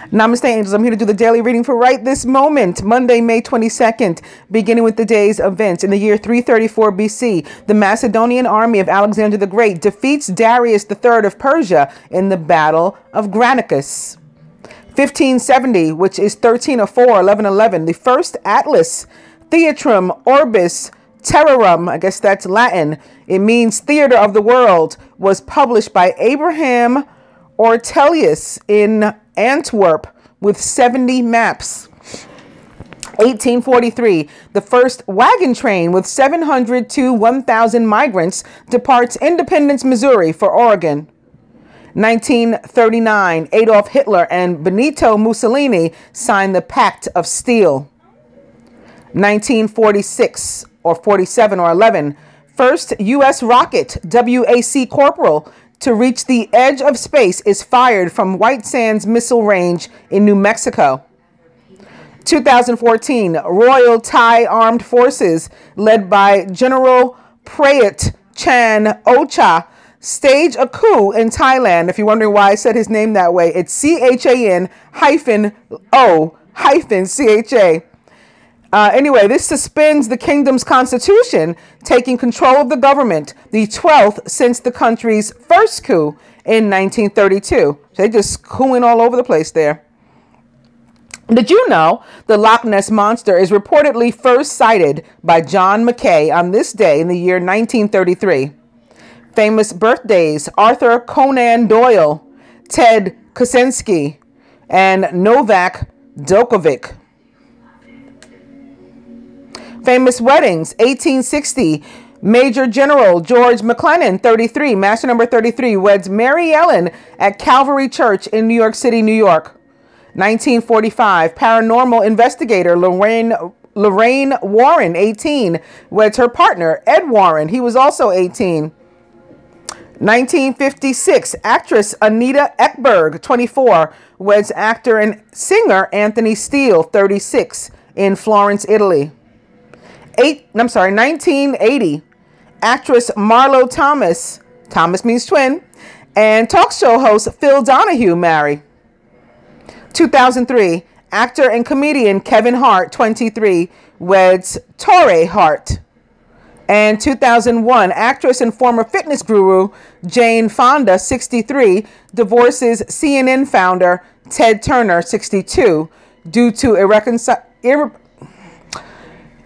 Namaste, angels. I'm here to do the daily reading for right this moment, Monday, May 22nd, beginning with the day's events. In the year 334 BC, the Macedonian army of Alexander the Great defeats Darius III of Persia in the Battle of Granicus. 1570, which is 1304, 1111, the first atlas, Theatrum Orbis Terrarum, I guess that's Latin, it means theater of the world, was published by Abraham Ortelius in Antwerp with 70 maps. 1843, the first wagon train with 700 to 1,000 migrants departs Independence, Missouri for Oregon. 1939, Adolf Hitler and Benito Mussolini signed the Pact of Steel. 1946, or 47 or 11, first U.S. rocket, WAC Corporal, to reach the edge of space is fired from White Sands Missile Range in New Mexico. 2014, Royal Thai Armed Forces, led by General Prayut Chan Ocha, stage a coup in Thailand. If you're wondering why I said his name that way, it's CHAN-O-CHA. Anyway, this suspends the kingdom's constitution, taking control of the government, the 12th since the country's first coup in 1932. They just cooing all over the place there. Did you know the Loch Ness Monster is reportedly first sighted by John Mackay on this day in the year 1933? Famous birthdays: Arthur Conan Doyle, Ted Kaczynski, and Novak Djokovic. Famous weddings: 1860, Major General George McClellan, 33, Master Number 33, weds Mary Ellen at Calvary Church in New York City, New York. 1945, paranormal investigator Lorraine Warren, 18, weds her partner Ed Warren. He was also 18. 1956, actress Anita Ekberg, 24, weds actor and singer Anthony Steele, 36, in Florence, Italy. 1980, actress Marlo Thomas, Thomas means twin, and talk show host Phil Donahue marry. 2003, actor and comedian Kevin Hart, 23, weds Torah Hart. And 2001, actress and former fitness guru Jane Fonda, 63, divorces CNN founder Ted Turner, 62, due to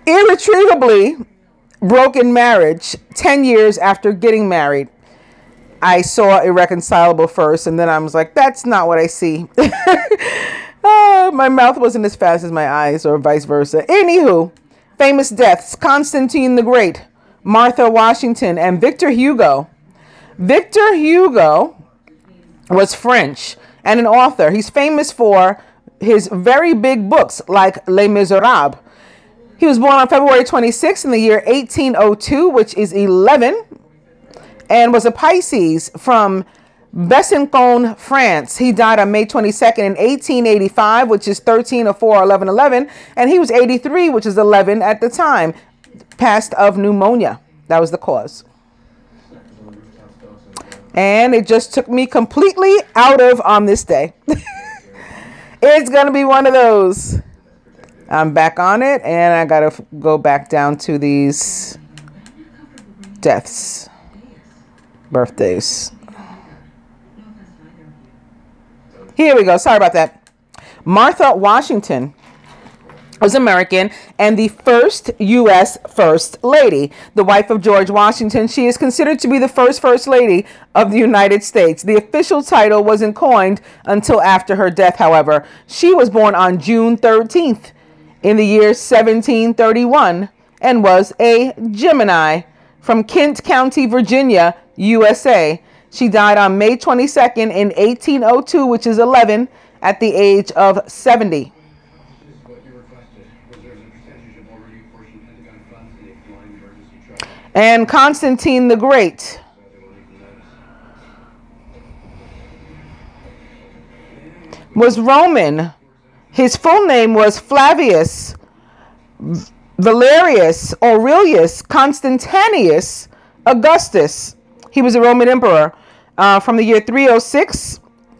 irretrievably broken marriage 10 years after getting married. I saw Irreconcilable first, and then I was like, that's not what I see. My mouth wasn't as fast as my eyes, or vice versa. Anywho, famous deaths: Constantine the Great, Martha Washington, and Victor Hugo. Victor Hugo was French and an author. He's famous for his very big books like Les Miserables. He was born on February 26th in the year 1802, which is 11, and was a Pisces from Besançon, France. He died on May 22nd in 1885, which is 1304, 1111, and he was 83, which is 11 at the time, passed of pneumonia. That was the cause. And it just took me completely out of on this day. It's going to be one of those. I'm back on it, and I got to go back down to these deaths, birthdays. Here we go. Sorry about that. Martha Washington was American and the first U.S. First Lady, the wife of George Washington. She is considered to be the first Lady of the United States. The official title wasn't coined until after her death, however. She was born on June 13th in the year 1731 and was a Gemini from Kent County, Virginia, USA. She died on May 22nd in 1802, which is 11, at the age of 70. And Constantine the Great was Roman. His full name was Flavius Valerius Aurelius Constantius Augustus. He was a Roman emperor from the year 306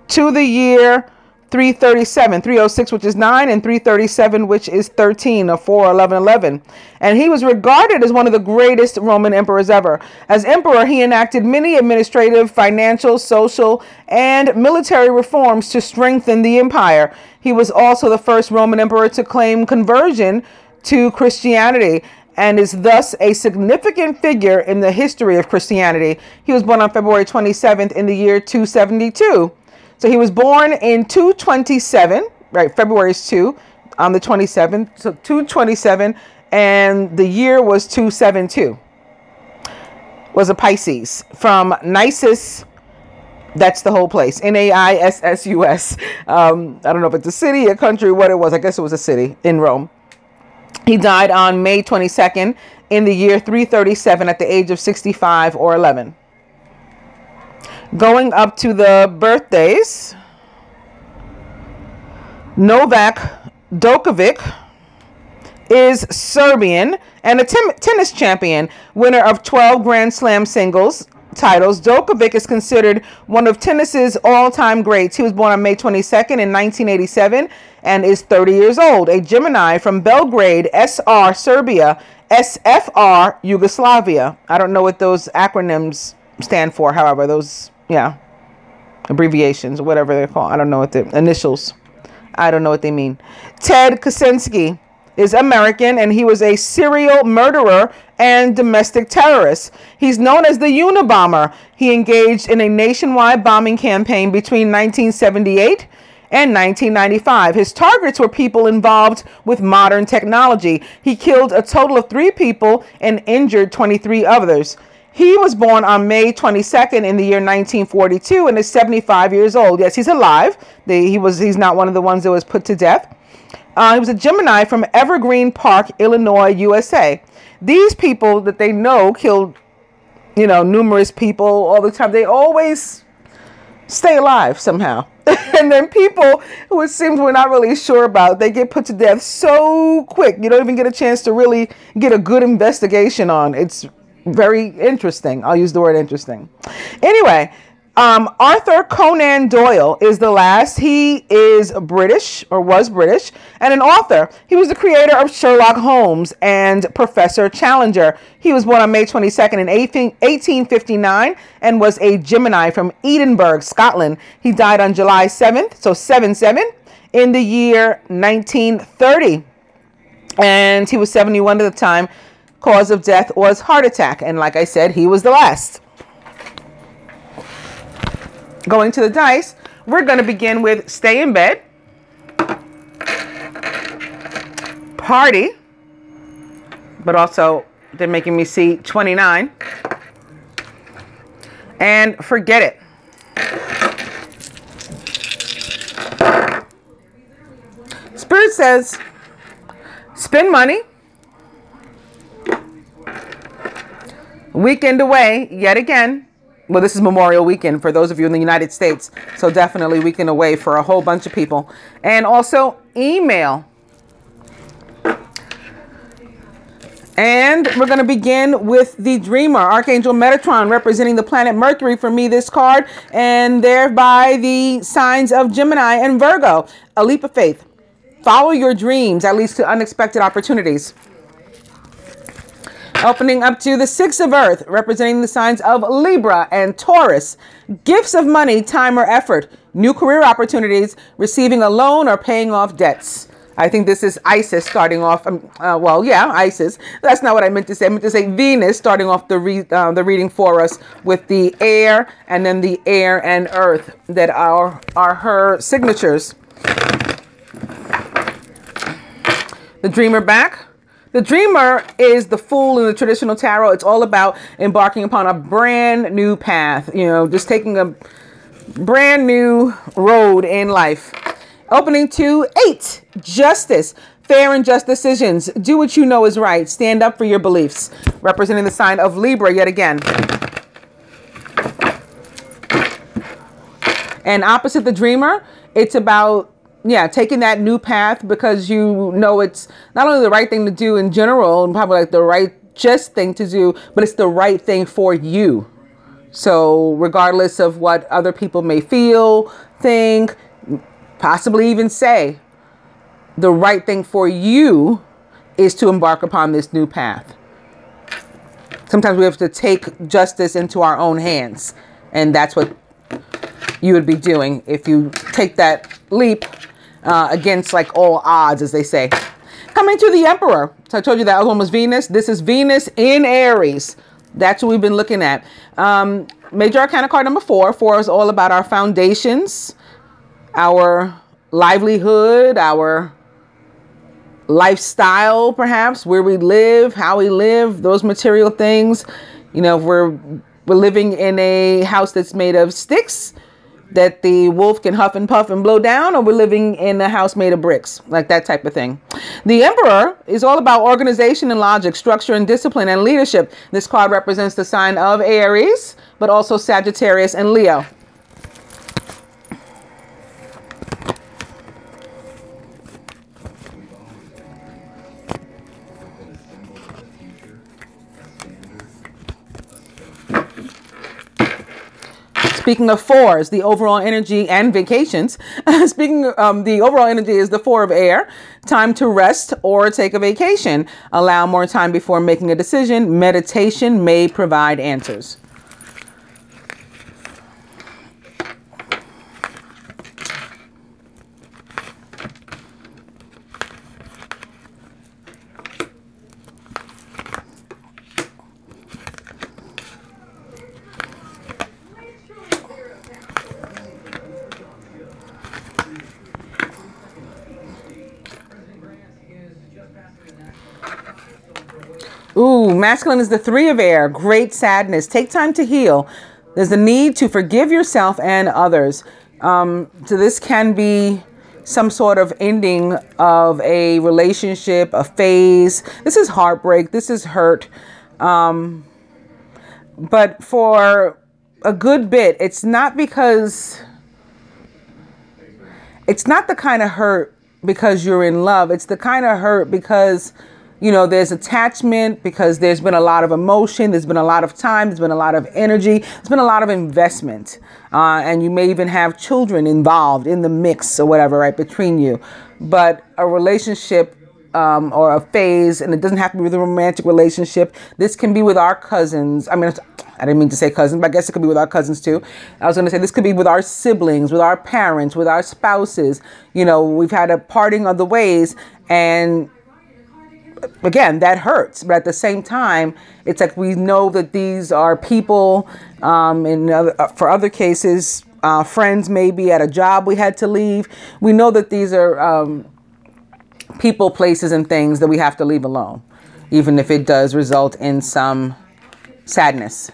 to the year 337, 306, which is 9, and 337, which is 13, or 4, 11, 11. And he was regarded as one of the greatest Roman emperors ever. As emperor, he enacted many administrative, financial, social, and military reforms to strengthen the empire. He was also the first Roman emperor to claim conversion to Christianity, and is thus a significant figure in the history of Christianity. He was born on February 27th in the year 272. So he was born in 227, right? February is 2 on the 27th. So 227, and the year was 272. Was a Pisces from Nisus. That's the whole place. Naissus. I don't know if it's a city, a country, what it was. I guess it was a city in Rome. He died on May 22nd in the year 337 at the age of 65 or 11. Going up to the birthdays, Novak Djokovic is Serbian and a tennis champion, winner of 12 Grand Slam singles titles. Djokovic is considered one of tennis's all-time greats. He was born on May 22nd in 1987 and is 30 years old. A Gemini from Belgrade, SR, Serbia, SFR, Yugoslavia. I don't know what those acronyms stand for, however, those, yeah, abbreviations, whatever they're called. I don't know what the initials. I don't know what they mean. Ted Kaczynski is American, and he was a serial murderer and domestic terrorist. He's known as the Unabomber. He engaged in a nationwide bombing campaign between 1978 and 1995. His targets were people involved with modern technology. He killed a total of 3 people and injured 23 others. He was born on May 22nd in the year 1942 and is 75 years old. Yes, he's alive. He's not one of the ones that was put to death. He was a Gemini from Evergreen Park, Illinois, USA. These people that they know killed, numerous people all the time. They always stay alive somehow. And then people who it seems we're not really sure about, they get put to death so quick. You don't even get a chance to really get a good investigation on. It's very interesting. I'll use the word interesting. Anyway, Arthur Conan Doyle is the last. He is British, or was British, and an author. He was the creator of Sherlock Holmes and Professor Challenger. He was born on May 22nd in 1859 and was a Gemini from Edinburgh, Scotland. He died on July 7th, so 7-7, in the year 1930. And he was 71 at the time. Cause of death was heart attack. And like I said, he was the last. Going to the dice, we're going to begin with stay in bed, party, but also they're making me see 29, and forget it. Spirit says, spend money, weekend away yet again. Well, this is Memorial Weekend for those of you in the United States. So definitely weekend away for a whole bunch of people. And also email. And we're going to begin with the Dreamer, Archangel Metatron, representing the planet Mercury for me, this card. And thereby the signs of Gemini and Virgo. A leap of faith. Follow your dreams, that leads to unexpected opportunities. Opening up to the Six of Earth, representing the signs of Libra and Taurus. Gifts of money, time, or effort. New career opportunities, receiving a loan, or paying off debts. I think this is Isis starting off. Well, yeah, Isis. That's not what I meant to say. I meant to say Venus starting off the reading for us with the air, and then the air and earth that are her signatures. The Dreamer back. The Dreamer is the Fool in the traditional tarot. It's all about embarking upon a brand new path, just taking a brand new road in life. Opening to 8, Justice, fair and just decisions. Do what you know is right. Stand up for your beliefs. Representing the sign of Libra yet again. And opposite the Dreamer, it's about taking that new path because it's not only the right thing to do in general and probably like the right just thing to do, but it's the right thing for you. So regardless of what other people may feel, think, possibly even say the right thing for you is to embark upon this new path. Sometimes we have to take justice into our own hands. And that's what you would be doing if you take that leap against like all odds, as they say. Coming to the Emperor. So I told you that other one was Venus. This is Venus in Aries. That's what we've been looking at. Major Arcana card number 4. 4 is all about our foundations, our livelihood, our lifestyle, perhaps, where we live, how we live, those material things. You know, if we're living in a house that's made of sticks that the wolf can huff and puff and blow down, or we're living in a house made of bricks, like that type of thing. The Emperor is all about organization and logic, structure and discipline and leadership. This card represents the sign of Aries, but also Sagittarius and Leo. Speaking of 4s, the overall energy and vacations. The overall energy is the 4 of air. Time to rest or take a vacation. Allow more time before making a decision. Meditation may provide answers. Ooh, masculine is the 3 of air. Great sadness. Take time to heal. There's a need to forgive yourself and others. So this can be some sort of ending of a relationship, a phase. This is heartbreak. This is hurt. But for a good bit, it's not the kind of hurt because you're in love. It's the kind of hurt because, you know, there's attachment, because there's been a lot of emotion, there's been a lot of time, there's been a lot of energy, there's been a lot of investment. And you may even have children involved in the mix or whatever, right, between you. But a relationship or a phase, and it doesn't have to be with a romantic relationship. This can be with our cousins. I mean, I didn't mean to say cousins, but I guess it could be with our cousins too. I was going to say this could be with our siblings, with our parents, with our spouses. You know, we've had a parting of the ways, and again, that hurts. But at the same time, it's like we know that these are people. For other cases, friends maybe at a job we had to leave. We know that these are people, places, and things that we have to leave alone, even if it does result in some sadness.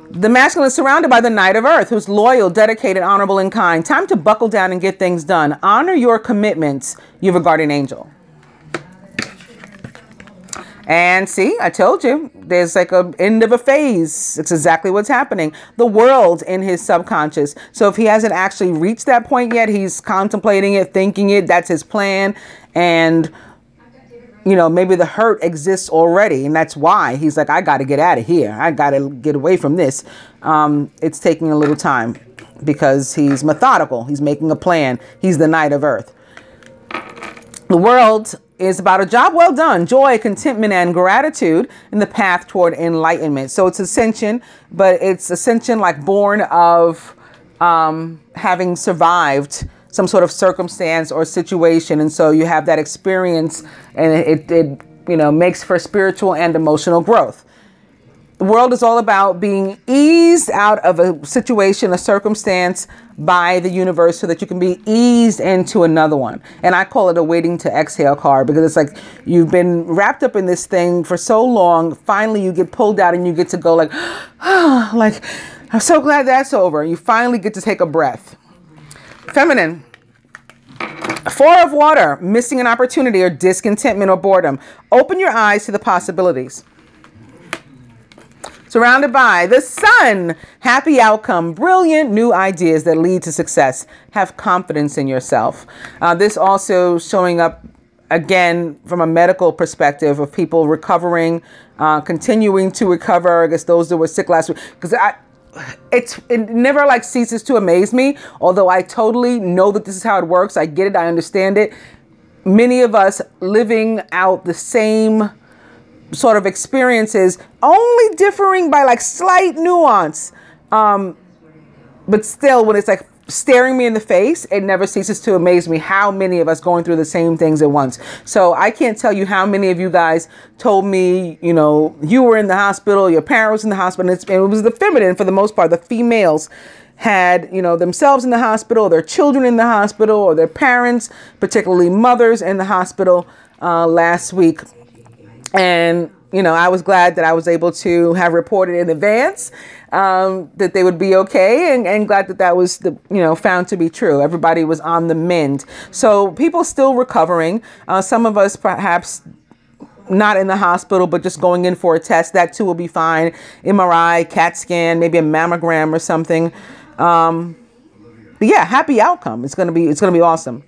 The masculine is surrounded by the Knight of Earth, who's loyal, dedicated, honorable, and kind. Time to buckle down and get things done. Honor your commitments. You have a guardian angel. And see, I told you, there's like an end of a phase. It's exactly what's happening. The world in his subconscious. So if he hasn't actually reached that point yet, he's contemplating it, thinking it. That's his plan. And, you know, maybe the hurt exists already. And that's why he's like, I got to get out of here. I got to get away from this. It's taking a little time because he's methodical. He's making a plan. He's the Knight of Earth. The world is about a job well done, joy, contentment, and gratitude in the path toward enlightenment. So it's ascension, but it's ascension like born of having survived some sort of circumstance or situation. And so you have that experience, and it you know, makes for spiritual and emotional growth. The world is all about being eased out of a situation, a circumstance by the universe so that you can be eased into another one. And I call it a waiting to exhale card, because it's like you've been wrapped up in this thing for so long. Finally, you get pulled out and you get to go like, oh, like, I'm so glad that's over. You finally get to take a breath. Feminine. 4 of water, missing an opportunity or discontentment or boredom. Open your eyes to the possibilities. Surrounded by the sun, happy outcome, brilliant new ideas that lead to success. Have confidence in yourself. This also showing up again from a medical perspective of people recovering, continuing to recover. I guess those that were sick last week, because it never like ceases to amaze me, although I totally know that this is how it works. I get it. I understand it. Many of us living out the same sort of experiences, only differing by like slight nuance. But still, when it's like staring me in the face, it never ceases to amaze me how many of us going through the same things at once. So I can't tell you how many of you guys told me, you know, you were in the hospital, your parent was in the hospital, and it was the feminine for the most part. The females had, you know, themselves in the hospital, their children in the hospital, or their parents, particularly mothers, in the hospital last week. And, you know, I was glad that I was able to have reported in advance that they would be okay, and glad that that was, found to be true. Everybody was on the mend. So people still recovering. Some of us perhaps not in the hospital, but just going in for a test. That too will be fine. MRI, CAT scan, maybe a mammogram or something. But yeah, happy outcome. It's gonna be awesome.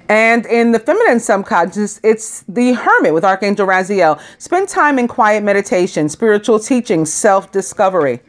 And in the feminine subconscious, it's the hermit with Archangel Raziel. Spend time in quiet meditation, spiritual teaching, self-discovery,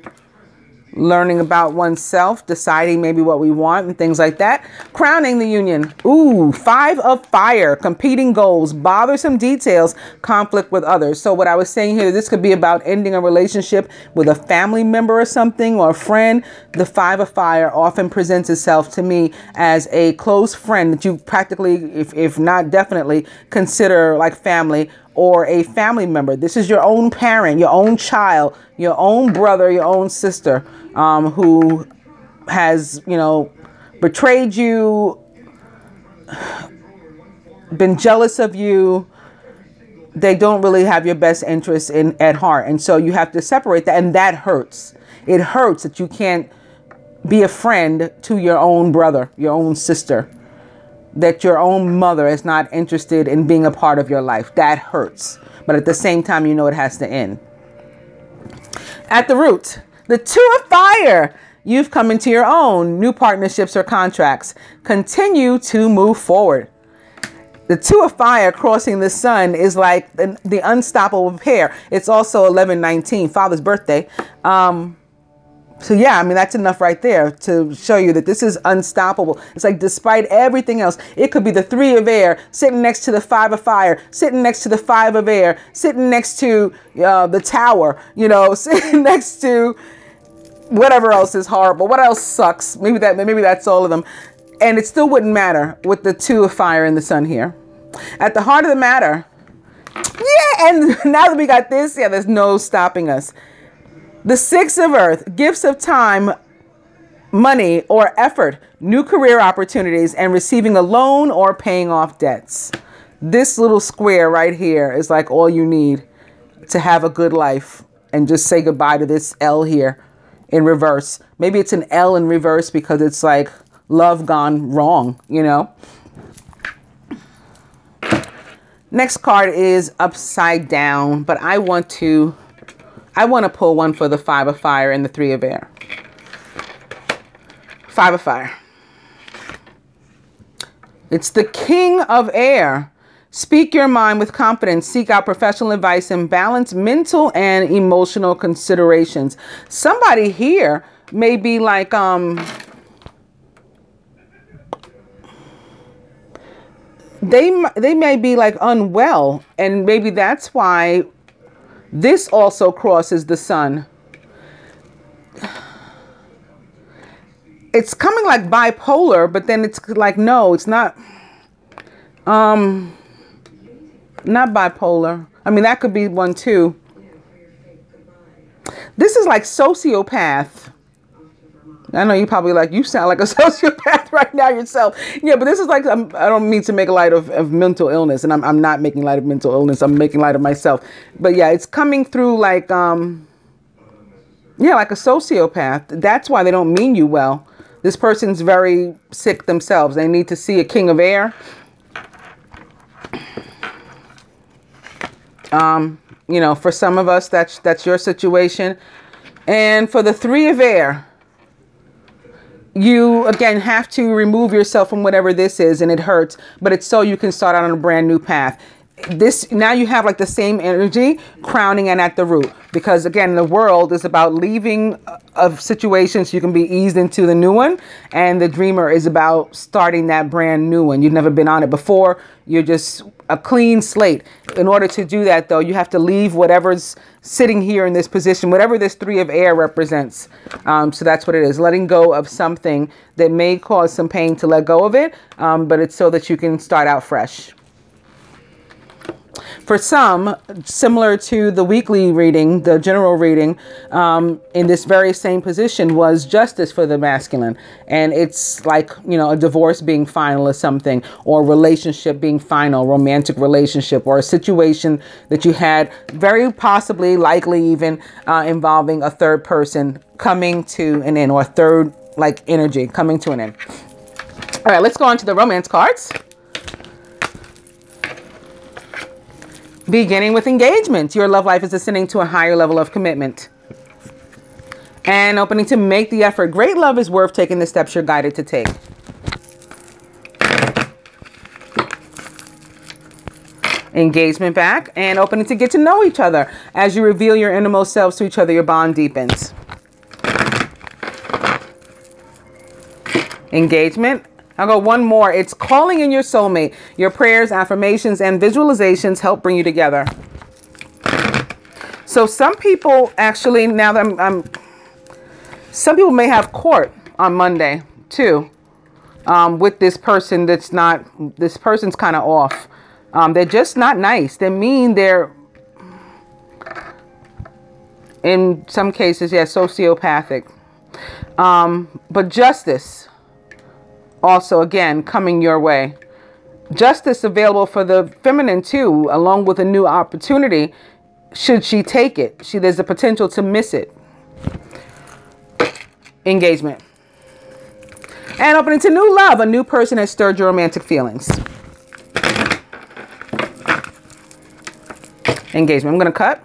learning about oneself, deciding maybe what we want and things like that. Crowning the union. Ooh, 5 of fire, competing goals, bothersome details, conflict with others. So what I was saying here, this could be about ending a relationship with a family member or something, or a friend. The 5 of fire often presents itself to me as a close friend that you practically, if not definitely, consider like family, or a family member. This is your own parent, your own child, your own brother, your own sister, who has, betrayed you, been jealous of you. They don't really have your best interests at heart. And so you have to separate that. And that hurts. It hurts that you can't be a friend to your own brother, your own sister, that your own mother is not interested in being a part of your life. That hurts. But at the same time, it has to end. At the root, the 2 of fire. You've come into your own new partnerships or contracts. Continue to move forward. The 2 of fire crossing the sun is like the unstoppable pair. It's also 11/19, Father's birthday. So yeah, that's enough right there to show you that this is unstoppable. It's like despite everything else, it could be the 3 of air sitting next to the 5 of fire, sitting next to the 5 of air, sitting next to the tower, sitting next to whatever else is horrible. What else sucks? Maybe that's all of them. And it still wouldn't matter with the 2 of fire in the sun here. At the heart of the matter. Yeah, and now that we got this, there's no stopping us. The 6 of earth, gifts of time, money, or effort, new career opportunities, and receiving a loan or paying off debts. This little square right here is like all you need to have a good life, and just say goodbye to this L here in reverse. Maybe it's an L in reverse because it's like love gone wrong, Next card is upside down, but I want to pull one for the 5 of fire and the 3 of air. 5 of fire. It's the king of air. Speak your mind with confidence. Seek out professional advice and balance mental and emotional considerations. Somebody here may be like, they may be like unwell, and maybe that's why this also crosses the sun. It's coming like bipolar, but then it's like, no, it's not. Not bipolar. That could be one too. This is like sociopath. I know you probably like, you sound like a sociopath right now yourself. Yeah, but this is like, I don't mean to make light of mental illness, and I'm not making light of mental illness. I'm making light of myself. But yeah, it's coming through like, like a sociopath. That's why they don't mean you well. This person's very sick themselves. They need to see a king of air. For some of us, that's your situation. And for the 3 of air, you, again, have to remove yourself from whatever this is, and it hurts, but it's so you can start out on a brand new path. this, now you have like the same energy crowning and at the root, because again, the world is about leaving of situations so you can be eased into the new one, and the dreamer is about starting that brand new one. You've never been on it before. You're just a clean slate. In order to do that, though, you have to leave whatever's sitting here in this position, whatever this 3 of air represents. So that's what it is, letting go of something that may cause some pain, to let go of it, but it's so that you can start out fresh. For some, similar to the weekly reading, the general reading, in this very same position was justice for the masculine. And it's like, you know, a divorce being final or something, or relationship being final, romantic relationship, or a situation that you had, very possibly, likely even involving a third person coming to an end, or a third like energy coming to an end. All right, let's go on to the romance cards. Beginning with engagement. Your love life is ascending to a higher level of commitment. And opening to make the effort. Great love is worth taking the steps you're guided to take. Engagement back. And opening to get to know each other. As you reveal your innermost selves to each other, your bond deepens. Engagement. I'll go one more. It's calling in your soulmate. Your prayers, affirmations, and visualizations help bring you together. So some people actually, now that some people may have court on Monday too, with this person this person's kind of off. They're just not nice. They're mean. They're, in some cases, yeah, sociopathic. But justice. Also, again, coming your way. Justice available for the feminine, too, along with a new opportunity, should she take it. There's a potential to miss it. Engagement. And opening to new love. A new person has stirred your romantic feelings. Engagement. I'm going to cut.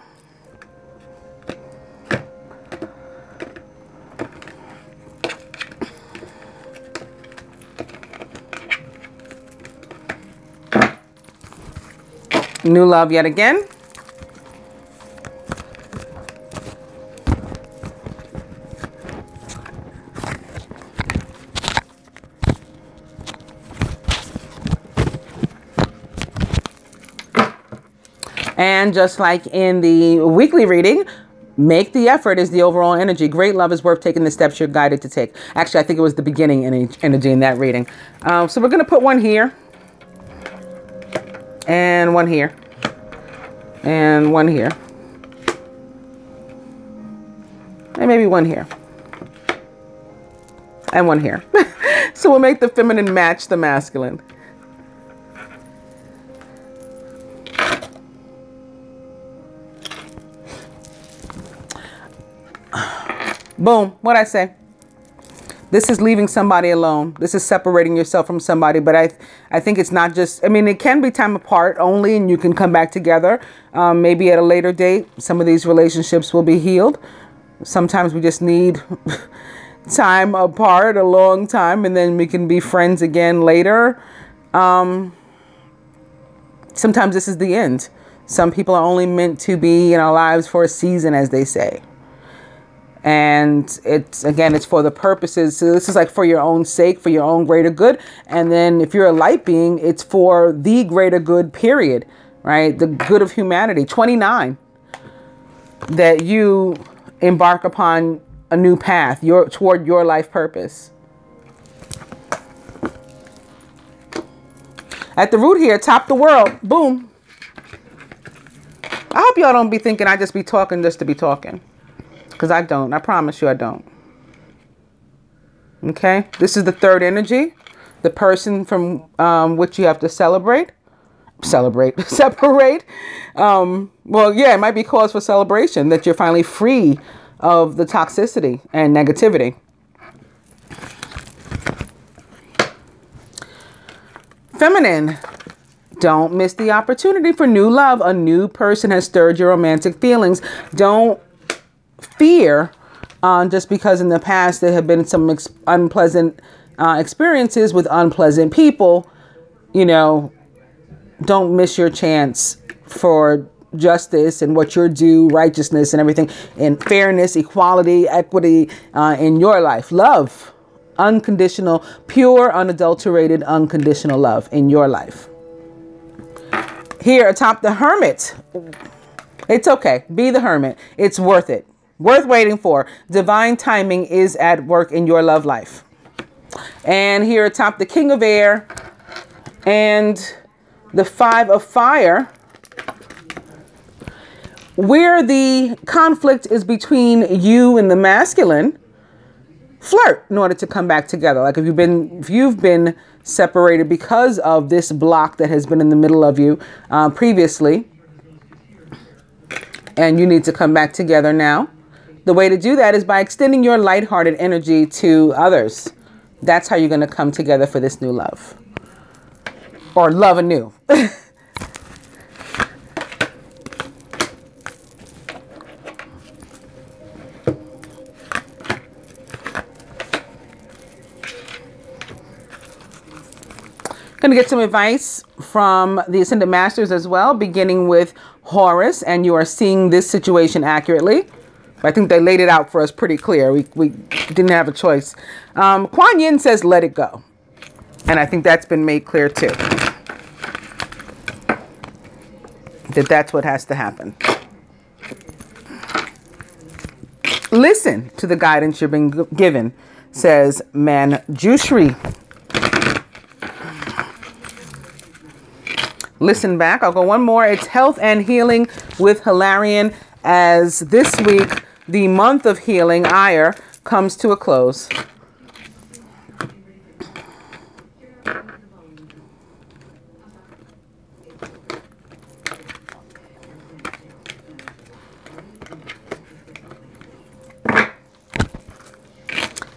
New love yet again. And just like in the weekly reading, make the effort is the overall energy. Great love is worth taking the steps you're guided to take. Actually, I think it was the beginning energy in that reading. So we're going to put one here. And one here. And one here. And maybe one here. And one here. So we'll make the feminine match the masculine. Boom. What'd I say? This is leaving somebody alone. This is separating yourself from somebody. But I think it's not just, I mean, it can be time apart only, and you can come back together. Maybe at a later date, some of these relationships will be healed. Sometimes we just need time apart, a long time, and then we can be friends again later. Sometimes this is the end. Some people are only meant to be in our lives for a season, as they say. And it's for the purposes. So this is like for your own sake, for your own greater good. And then if you're a light being, it's for the greater good, period. Right? The good of humanity. 29. That you embark upon a new path toward your life purpose. At the root here, top the world. Boom. I hope y'all don't be thinking I just be talking just to be talking. Because I don't. I promise you I don't. Okay? This is the third energy. The person from which you have to separate. Well, yeah, it might be cause for celebration that you're finally free of the toxicity and negativity. Feminine. Don't miss the opportunity for new love. A new person has stirred your romantic feelings. Don't fear just because in the past there have been some unpleasant experiences with unpleasant people. You know, don't miss your chance for justice and what you're due, righteousness and everything, and fairness, equality, equity in your life. Love, unconditional, pure, unadulterated, unconditional love in your life. Here atop the Hermit, it's okay. Be the Hermit. It's worth it. Worth waiting for. Divine timing is at work in your love life. And here atop the King of Air and the Five of Fire, where the conflict is between you and the masculine, flirt in order to come back together. Like if you've been separated because of this block that has been in the middle of you previously, and you need to come back together now, the way to do that is by extending your lighthearted energy to others. That's how you're going to come together for this new love, or love anew. Going to get some advice from the Ascended Masters as well, beginning with Horus, and you are seeing this situation accurately. I think they laid it out for us pretty clear. We didn't have a choice. Kuan Yin says, let it go. And I think that's been made clear too. That's what has to happen. Listen to the guidance you're being given, says Manjushri. Listen back. I'll go one more. It's health and healing with Hilarion, as this week, the month of healing, Ire, comes to a close.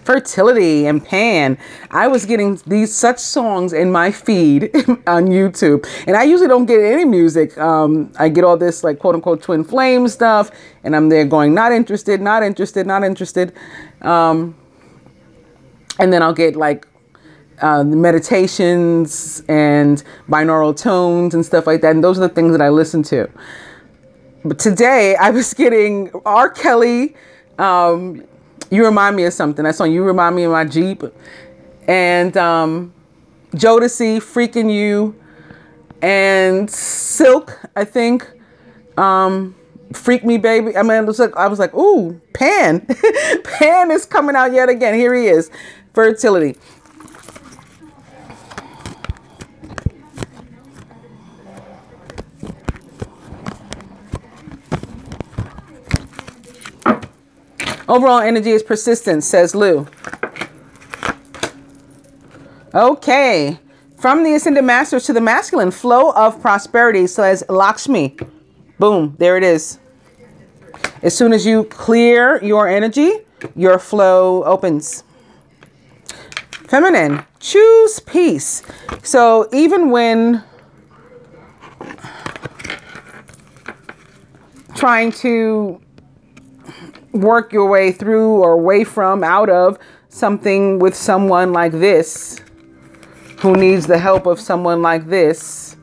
Fertility and Pan. I was getting such songs in my feed on YouTube, and I usually don't get any music. I get all this like quote unquote twin flame stuff, and I'm there going not interested, not interested, not interested. And then I'll get like meditations and binaural tones and stuff like that, and those are the things that I listen to. But today I was getting R. Kelly. You Remind Me of Something. That song, You Remind Me of My Jeep. And Jodeci, Freaking You. And Silk, I think. Freak Me Baby. I mean, I was like, ooh, Pan. Pan is coming out yet again. Here he is. Fertility. Overall energy is persistence, says Lou. Okay. From the Ascended Masters to the masculine, flow of prosperity, says Lakshmi. Boom. There it is. As soon as you clear your energy, your flow opens. Feminine, choose peace. So even when trying to work your way through or away from, out of something with someone like this, who needs the help of someone like this,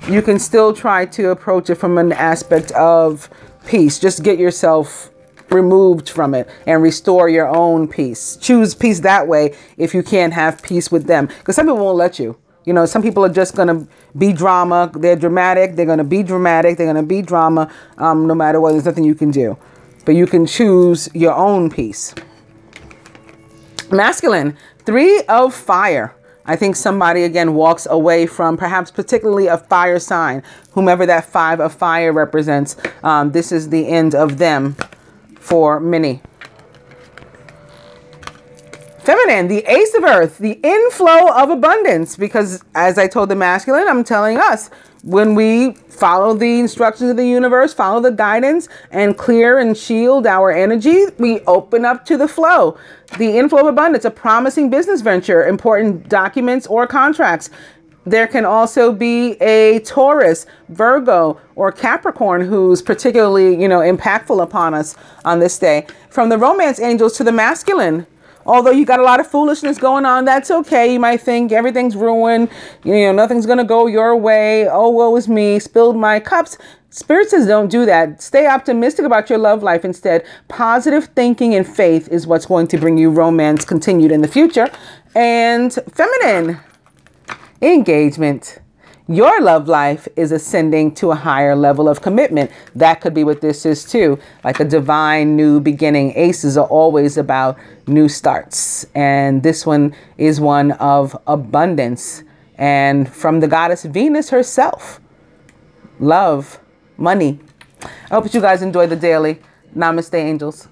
you can still try to approach it from an aspect of peace. Just get yourself removed from it and restore your own peace. Choose peace that way if you can't have peace with them. Because some people won't let you. You know, some people are just going to be drama. They're dramatic. They're going to be dramatic. They're going to be drama. No matter what, there's nothing you can do. But you can choose your own peace. Masculine, 3 of Fire. I think somebody, again, walks away from perhaps particularly a fire sign. Whomever that 5 of Fire represents, this is the end of them for many. Feminine, the Ace of Earth, the inflow of abundance. Because as I told the masculine, I'm telling us, when we follow the instructions of the universe, follow the guidance, and clear and shield our energy, we open up to the flow. The inflow of abundance, a promising business venture, important documents or contracts. There can also be a Taurus, Virgo, or Capricorn who's particularly, impactful upon us on this day. From the romance angels to the masculine. Although you got a lot of foolishness going on, that's okay. You might think everything's ruined. You know, nothing's going to go your way. Oh, woe is me. Spilled my cups. Spirit says don't do that. Stay optimistic about your love life instead. Positive thinking and faith is what's going to bring you romance continued in the future. And feminine, engagement. Your love life is ascending to a higher level of commitment. That could be what this is too. Like a divine new beginning. Aces are always about new starts. And this one is one of abundance. And from the goddess Venus herself. Love, money. I hope that you guys enjoy the daily. Namaste, angels.